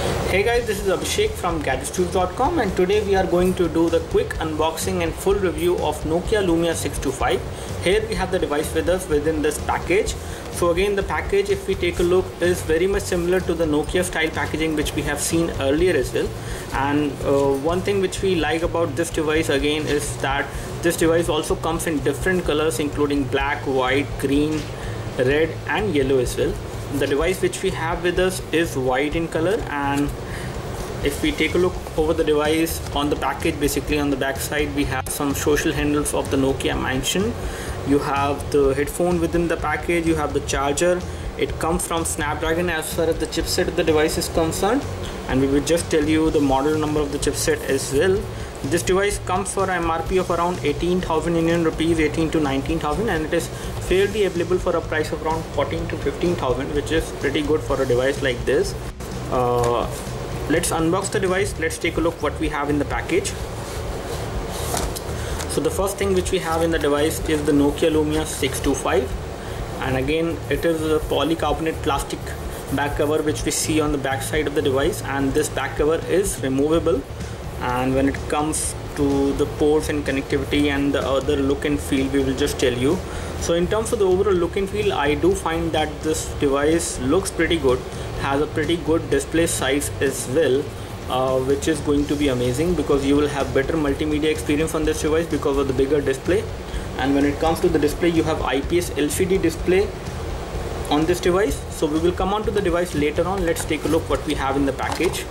Hey guys, this is Abhishek from gadgetstools.com, and today we are going to do the quick unboxing and full review of Nokia Lumia 625. Here we have the device with us within this package. So again, the package, if we take a look, is very much similar to the Nokia style packaging which we have seen earlier as well. And one thing which we like about this device again is that this device also comes in different colors, including black, white, green, red and yellow as well. The device which we have with us is white in color, and if we take a look over the device on the package, basically on the back side we have some social handles of the Nokia mentioned. You have the headphone within the package, you have the charger. It comes from Snapdragon as far as the chipset of the device is concerned, and we will just tell you the model number of the chipset as well. This device comes for MRP of around 18,000 Indian rupees, 18 to 19,000, and it is fairly available for a price of around 14 to 15,000, which is pretty good for a device like this. Let's unbox the device. Let's take a look what we have in the package. So the first thing which we have in the device is the Nokia Lumia 625, and again it is a polycarbonate plastic back cover which we see on the back side of the device, and this back cover is removable. And when it comes to the ports and connectivity and the other look and feel, we will just tell you. So in terms of the overall look and feel, I do find that this device looks pretty good, has a pretty good display size as well, which is going to be amazing because you will have better multimedia experience on this device because of the bigger display. And when it comes to the display, you have IPS LCD display on this device. So we will come on to the device later on. Let's take a look what we have in the package.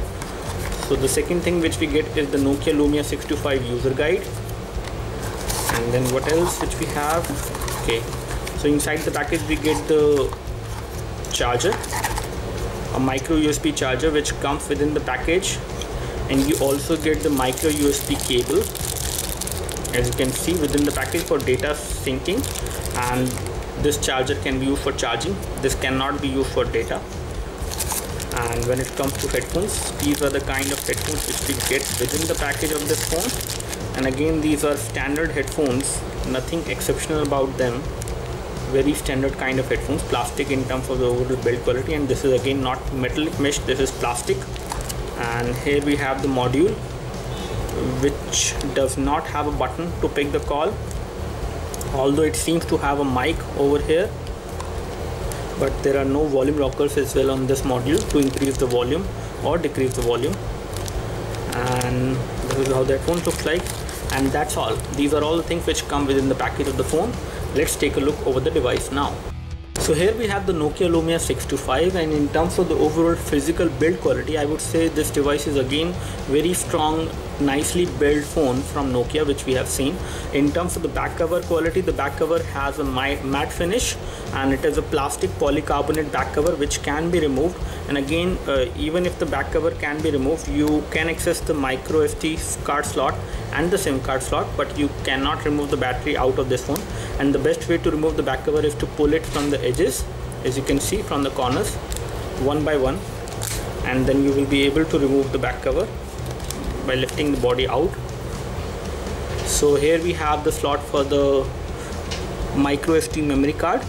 So the second thing which we get is the Nokia Lumia 625 user guide. And then what else which we have? Okay, so inside the package we get the charger, a micro USB charger which comes within the package, and you also get the micro USB cable, as you can see within the package, for data syncing. And this charger can be used for charging, this cannot be used for data. And when it comes to headphones, these are the kind of headphones which we get within the package of this phone. And again, these are standard headphones, nothing exceptional about them, very standard kind of headphones, plastic in terms of the overall build quality. And this is again not metallic mesh, this is plastic. And here we have the module which does not have a button to pick the call, although it seems to have a mic over here. But there are no volume rockers as well on this module to increase the volume or decrease the volume. And this is how that phone looks like, and that's all. These are all the things which come within the package of the phone. Let's take a look over the device now. So here we have the Nokia Lumia 625, and in terms of the overall physical build quality, I would say this device is again very strong, nicely built phone from Nokia which we have seen. In terms of the back cover quality, the back cover has a matte finish, and it is a plastic polycarbonate back cover which can be removed. And again, even if the back cover can be removed, you can access the micro SD card slot and the SIM card slot, but you cannot remove the battery out of this phone. And the best way to remove the back cover is to pull it from the edges, as you can see from the corners, one by one, and then you will be able to remove the back cover by lifting the body out. So here we have the slot for the micro SD memory card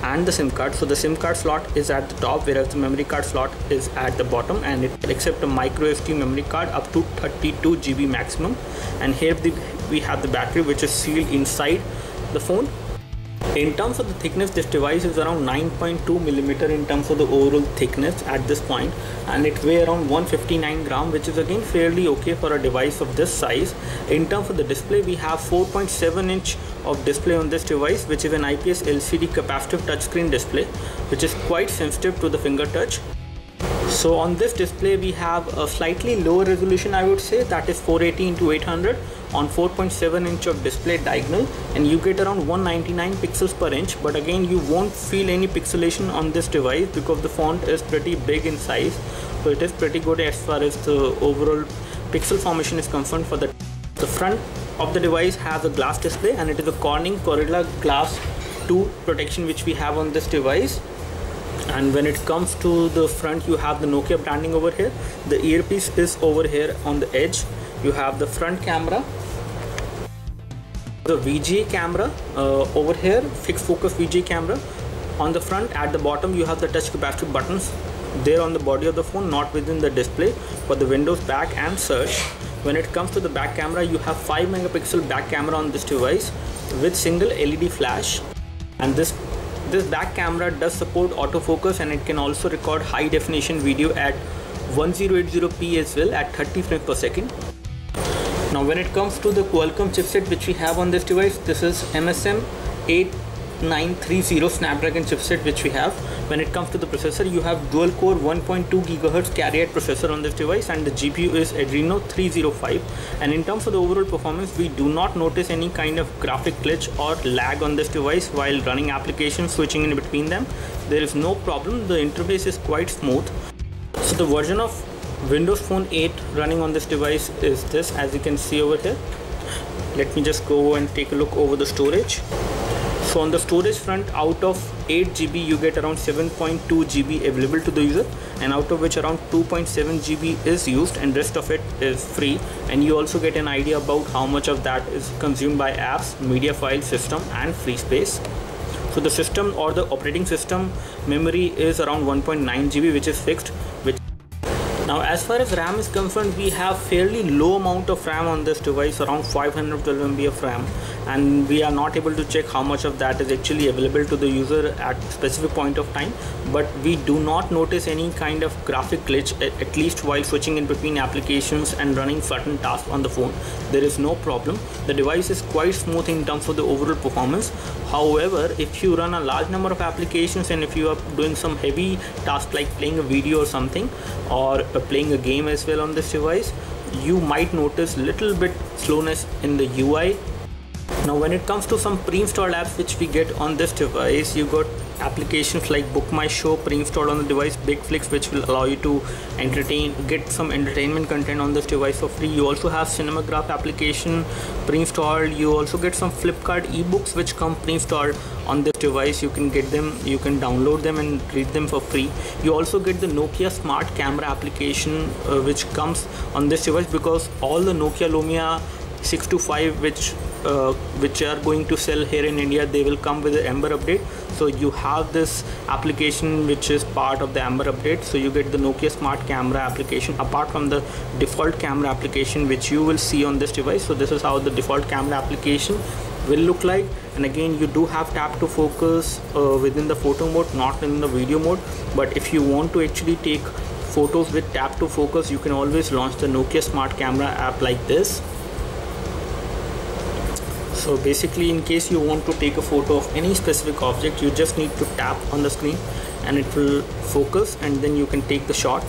and the SIM card. So the SIM card slot is at the top, whereas the memory card slot is at the bottom, and it will accept a micro SD memory card up to 32 GB maximum. And here we have the battery which is sealed inside the phone. In terms of the thickness, this device is around 9.2 millimeter in terms of the overall thickness at this point, and it weighs around 159 gram, which is again fairly okay for a device of this size. In terms of the display, we have 4.7 inch of display on this device, which is an IPS LCD capacitive touchscreen display, which is quite sensitive to the finger touch. So on this display we have a slightly lower resolution, I would say, that is 480 into 800 on 4.7 inch of display diagonal, and you get around 199 pixels per inch. But again, you won't feel any pixelation on this device because the font is pretty big in size, so it is pretty good as far as the overall pixel formation is concerned. For the front of the device has a glass display, and it is a Corning Gorilla Glass 2 protection which we have on this device. And when it comes to the front, you have the Nokia branding over here. The earpiece is over here on the edge. You have the front camera, the VGA camera over here, fixed focus VGA camera on the front. At the bottom you have the touch capacitive buttons there on the body of the phone, not within the display, for the Windows back and search. When it comes to the back camera, you have 5 megapixel back camera on this device with single LED flash, and this back camera does support autofocus, and it can also record high definition video at 1080p as well at 30 frames per second. Now when it comes to the Qualcomm chipset which we have on this device, this is MSM 8930 Snapdragon chipset which we have. When it comes to the processor, you have dual core 1.2 GHz carrier processor on this device, and the GPU is Adreno 305. And in terms of the overall performance, we do not notice any kind of graphic glitch or lag on this device while running applications, switching in between them. There is no problem. The interface is quite smooth. So the version of Windows Phone 8 running on this device is this, as you can see over here. Let me just go and take a look over the storage. So on the storage front, out of 8 GB you get around 7.2 GB available to the user, and out of which around 2.7 GB is used and rest of it is free. And you also get an idea about how much of that is consumed by apps, media file system and free space. So the system or the operating system memory is around 1.9 GB, which is fixed. Now as far as RAM is concerned, we have fairly low amount of RAM on this device, around 512 MB of RAM, and we are not able to check how much of that is actually available to the user at specific point of time. But we do not notice any kind of graphic glitch, at least while switching in between applications and running certain tasks on the phone. There is no problem. The device is quite smooth in terms of the overall performance. However, if you run a large number of applications and if you are doing some heavy tasks like playing a video or something, or playing a game as well on this device, you might notice little bit slowness in the UI. Now when it comes to some pre-installed apps which we get on this device, you got applications like Book My Show pre-installed on the device, BigFlix, which will allow you to get some entertainment content on this device for free. You also have Cinemagraph application pre-installed. You also get some Flipkart ebooks which come pre-installed on this device. You can get them, you can download them and read them for free. You also get the Nokia smart camera application which comes on this device, because all the Nokia Lumia 625 which are going to sell here in India, they will come with the Amber update. So you have this application which is part of the Amber update. So you get the Nokia smart camera application apart from the default camera application which you will see on this device. So this is how the default camera application will look like. And again, you do have tap to focus within the photo mode, not in the video mode. But if you want to actually take photos with tap to focus, you can always launch the Nokia smart camera app like this. So basically, in case you want to take a photo of any specific object, you just need to tap on the screen and it will focus, and then you can take the shot.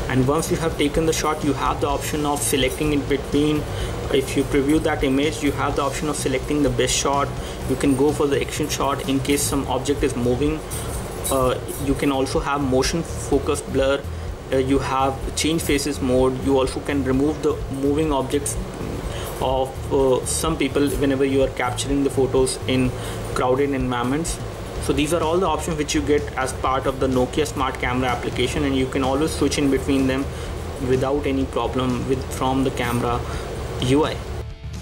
And once you have taken the shot, you have the option of selecting in between. If you preview that image, you have the option of selecting the best shot. You can go for the action shot in case some object is moving. You can also have motion focus blur. You have change faces mode. You also can remove the moving objects of some people whenever you are capturing the photos in crowded environments. So these are all the options which you get as part of the Nokia smart camera application, and you can always switch in between them without any problem from the camera UI.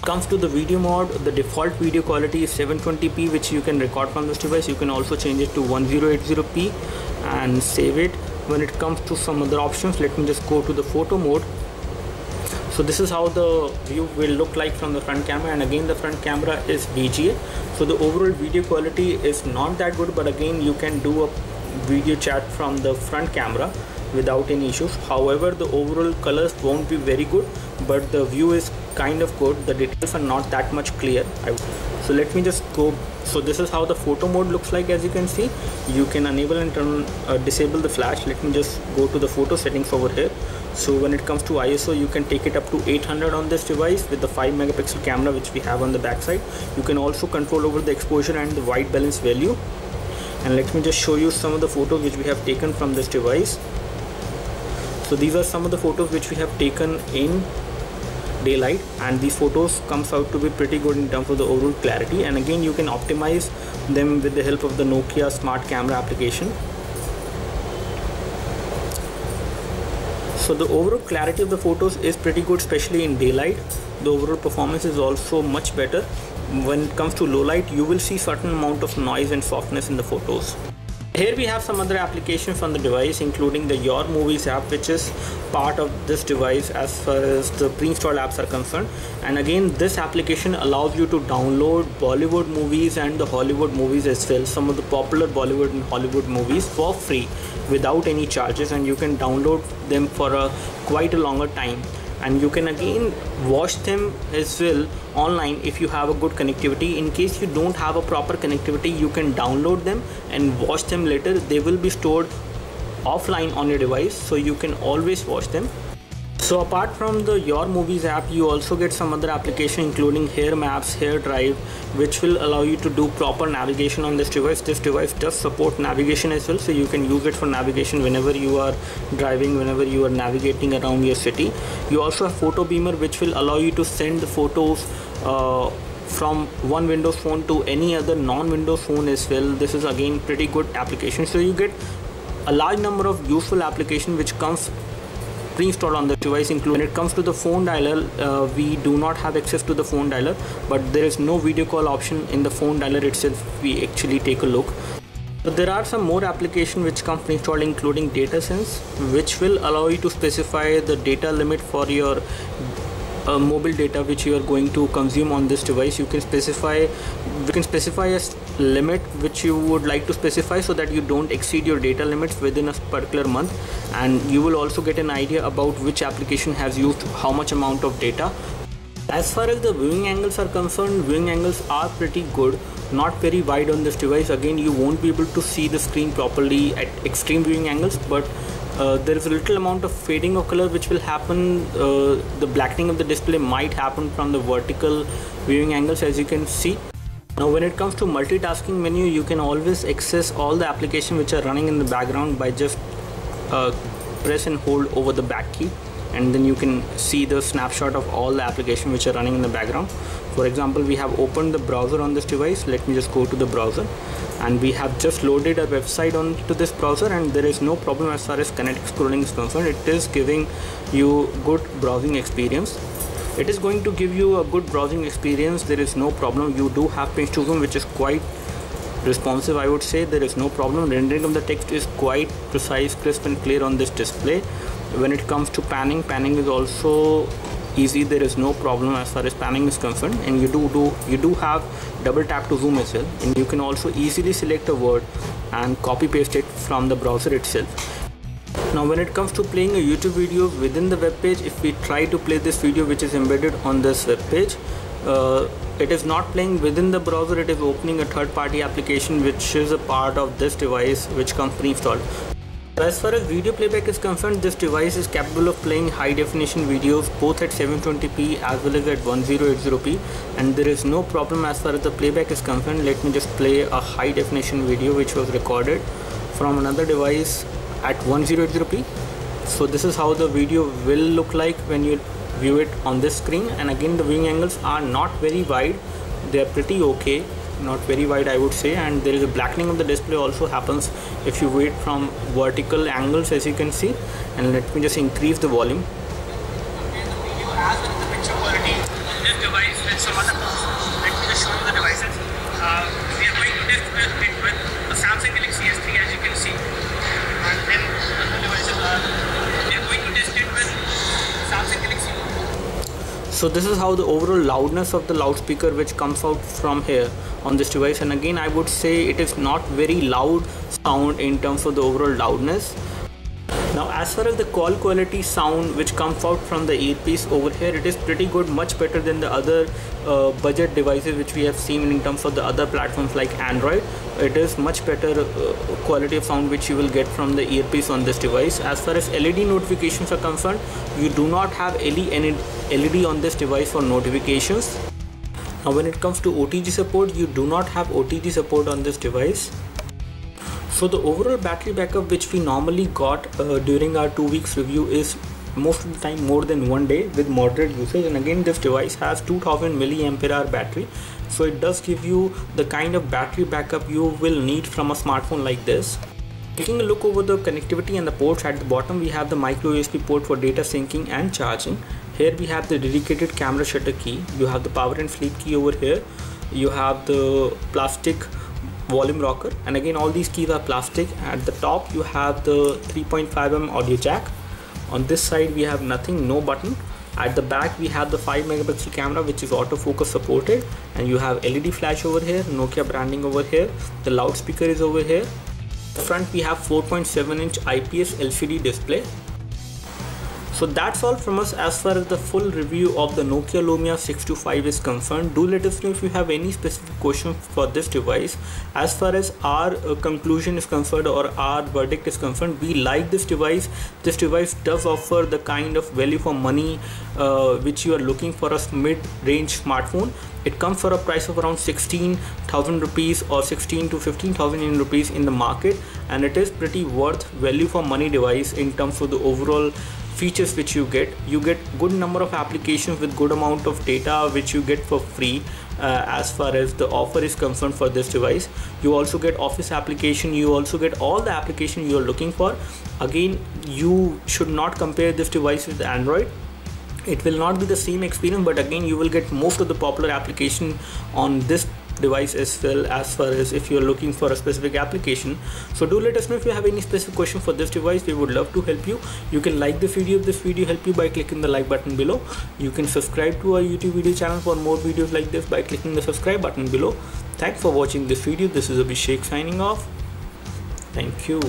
Comes to the video mode, the default video quality is 720p, which you can record from this device. You can also change it to 1080p and save it. When it comes to some other options, let me just go to the photo mode. So this is how the view will look like from the front camera, and again the front camera is VGA. So the overall video quality is not that good, but again you can do a video chat from the front camera without any issues. However, the overall colors won't be very good, but the view is kind of good. The details are not that much clear. So let me just go. So this is how the photo mode looks like. As you can see, you can enable and disable the flash. Let me just go to the photo settings over here. So when it comes to ISO, you can take it up to 800 on this device with the 5 megapixel camera which we have on the back side. You can also control over the exposure and the white balance value. And let me just show you some of the photos which we have taken from this device. So these are some of the photos which we have taken in daylight, and these photos comes out to be pretty good in terms of the overall clarity. And again, you can optimize them with the help of the Nokia smart camera application. So the overall clarity of the photos is pretty good, especially in daylight. The overall performance is also much better. When it comes to low light, you will see certain amount of noise and softness in the photos. Here we have some other applications on the device, including the Your Movies app, which is part of this device as far as the pre-installed apps are concerned. And again, this application allows you to download Bollywood movies and the Hollywood movies as well, some of the popular Bollywood and Hollywood movies for free without any charges, and you can download them for quite a longer time. And you can again watch them as well online if you have a good connectivity. In case you don't have a proper connectivity, you can download them and watch them later. They will be stored offline on your device, so you can always watch them. So apart from the Your Movies app, you also get some other application, including Here Maps, Here Drive, which will allow you to do proper navigation on this device. This device does support navigation as well, so you can use it for navigation whenever you are driving, whenever you are navigating around your city. You also have Photo Beamer, which will allow you to send the photos from one Windows phone to any other non-Windows phone as well. This is again pretty good application. So you get a large number of useful applications which comes pre-installed on the device. Including when it comes to the phone dialer, we do not have access to the phone dialer, but there is no video call option in the phone dialer itself. We actually take a look. So there are some more applications which come pre-installed, including Data Sense, which will allow you to specify the data limit for your mobile data which you are going to consume on this device. You can specify a limit which you would like to specify so that you don't exceed your data limits within a particular month, and you will also get an idea about which application has used how much amount of data. As far as the viewing angles are concerned, viewing angles are pretty good, not very wide on this device. Again, you won't be able to see the screen properly at extreme viewing angles, but there is a little amount of fading of color which will happen. The blackening of the display might happen from the vertical viewing angles, as you can see. Now when it comes to multitasking menu, you can always access all the applications which are running in the background by just press and hold over the back key, and then you can see the snapshot of all the applications which are running in the background. For example, we have opened the browser on this device. Let me just go to the browser, and we have just loaded a website onto this browser, and there is no problem as far as kinetic scrolling is concerned. It is giving you good browsing experience. It is going to give you a good browsing experience. There is no problem. You do have pinch to zoom, which is quite responsive, I would say. There is no problem. Rendering of the text is quite precise, crisp and clear on this display. When it comes to panning is also easy. There is no problem as far as panning is concerned, and you do have double tap to zoom as well, and you can also easily select a word and copy paste it from the browser itself. Now when it comes to playing a YouTube video within the web page, if we try to play this video which is embedded on this web page, it is not playing within the browser. It is opening a third-party application which is a part of this device, which comes pre-installed. As far as video playback is concerned, this device is capable of playing high definition videos both at 720p as well as at 1080p, and there is no problem as far as the playback is concerned. Let me just play a high definition video which was recorded from another device at 1080p. So this is how the video will look like when you view it on this screen. And again, the viewing angles are not very wide. They are pretty okay, not very wide, I would say. And there is a blackening of the display also happens if you view it from vertical angles, as you can see. And let me just increase the volume. As well as the picture quality on this device with some other tools. Let me just show you the devices. We are going to test it with a Samsung Galaxy S3, as you can see. And then other devices we are going to test it with Samsung Galaxy. So this is how the overall loudness of the loudspeaker which comes out from here on this device. And again, I would say it is not very loud sound in terms of the overall loudness. Now as far as the call quality sound which comes out from the earpiece over here, it is pretty good, much better than the other budget devices which we have seen in terms of the other platforms like Android. It is much better quality of sound which you will get from the earpiece on this device. As far as LED notifications are concerned, you do not have LED on this device for notifications. Now when it comes to OTG support, you do not have OTG support on this device. So the overall battery backup which we normally got during our 2 weeks review is most of the time more than 1 day with moderate usage. And again, this device has 2000 mAh battery, so it does give you the kind of battery backup you will need from a smartphone like this. Taking a look over the connectivity and the ports, at the bottom we have the micro USB port for data syncing and charging. Here we have the dedicated camera shutter key. You have the power and sleep key over here. You have the plastic volume rocker, and again all these keys are plastic. At the top you have the 3.5mm audio jack. On this side we have nothing, no button. At the back we have the 5 megapixel camera which is autofocus supported, and you have LED flash over here, Nokia branding over here, the loudspeaker is over here. Front we have 4.7-inch IPS LCD display. So that's all from us as far as the full review of the Nokia Lumia 625 is concerned. Do let us know if you have any specific questions for this device. As far as our conclusion is concerned or our verdict is concerned, we like this device. This device does offer the kind of value for money which you are looking for a mid-range smartphone. It comes for a price of around 16,000 rupees or 16 to 15,000 Indian rupees in the market, and it is pretty worth value for money device in terms of the overall features which you get. You get good number of applications with good amount of data which you get for free as far as the offer is concerned for this device. You also get office application, you also get all the application you are looking for. Again, you should not compare this device with Android. It will not be the same experience, but again you will get most of the popular application on this device as well, as far as if you are looking for a specific application. So do let us know if you have any specific question for this device. We would love to help you. You can like the video if this video helped you by clicking the like button below. You can subscribe to our YouTube video channel for more videos like this by clicking the subscribe button below. Thanks for watching this video. This is Abhishek signing off. Thank you.